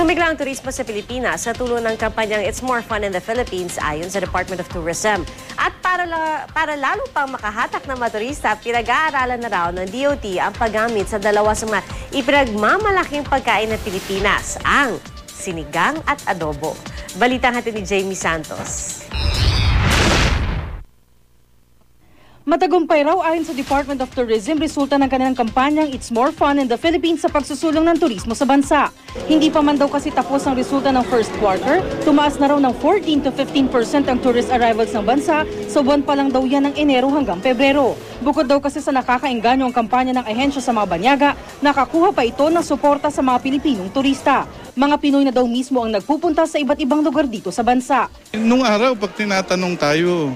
Sumigla ang turismo sa Pilipinas sa tulong ng kampanyang It's More Fun in the Philippines ayon sa Department of Tourism. At para lalo pang makahatak ng mga turista, pinag-aaralan na raw ng DOT ang paggamit sa dalawa sa mga ipinagmamalaking pagkain ng Pilipinas, ang sinigang at adobo. Balitang hatid ni Jamie Santos. Matagumpay raw ayon sa Department of Tourism resulta ng kanilang kampanyang It's More Fun in the Philippines sa pagsusulong ng turismo sa bansa. Hindi pa man daw kasi tapos ang resulta ng first quarter, tumaas na raw ng 14 to 15% ang tourist arrivals ng bansa sa buwan pa lang daw yan ng Enero hanggang Pebrero. Bukod daw kasi sa nakakaengganyo ang kampanya ng ahensya sa mga banyaga, nakakuha pa ito ng suporta sa mga Pilipinong turista. Mga Pinoy na daw mismo ang nagpupunta sa iba't ibang lugar dito sa bansa. Nung araw, pag tinatanong tayo,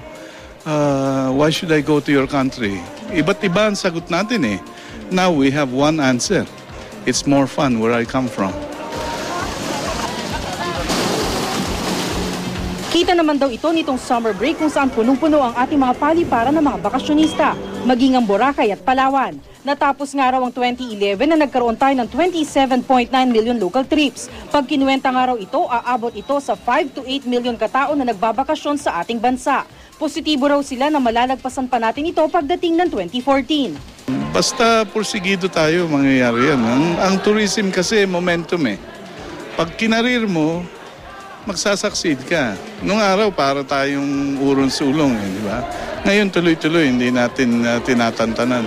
why should I go to your country? Iba't iba ang sagot natin eh. Now we have one answer. It's more fun where I come from. Kita naman daw ito nitong summer break kung saan punong-puno ang ating mga paliparan ng mga bakasyonista, maging ang Boracay at Palawan. Natapos nga raw ang 2011 na nagkaroon tayo ng 27.9 million local trips. Pag kinuwenta nga raw ito, aabot ito sa 5 to 8 million katao na nagbabakasyon sa ating bansa. Positibo raw sila na malalagpasan pa natin ito pagdating ng 2014. Basta porsigido tayo, mangyayari yan. Ang tourism kasi momentum eh. Pag kinarir mo, magsasucceed ka. Nung araw, para tayong urong-sulong eh, di ba? Ngayon, tuloy-tuloy, hindi natin tinatantanan.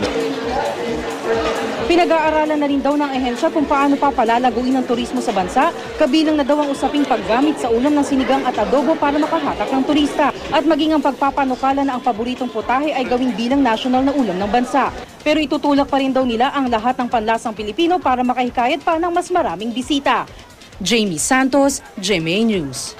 Pinag-aaralan na rin daw ng ahensya kung paano pa palalaguin ang turismo sa bansa, kabilang na daw ang usaping paggamit sa ulam ng sinigang at adobo para makahatak ng turista. At maging ang pagpapanukala na ang paboritong putahe ay gawing bilang national na ulam ng bansa. Pero itutulak pa rin daw nila ang lahat ng panlasang Pilipino para makahikayat pa ng mas maraming bisita. Jamie Santos, GMA News.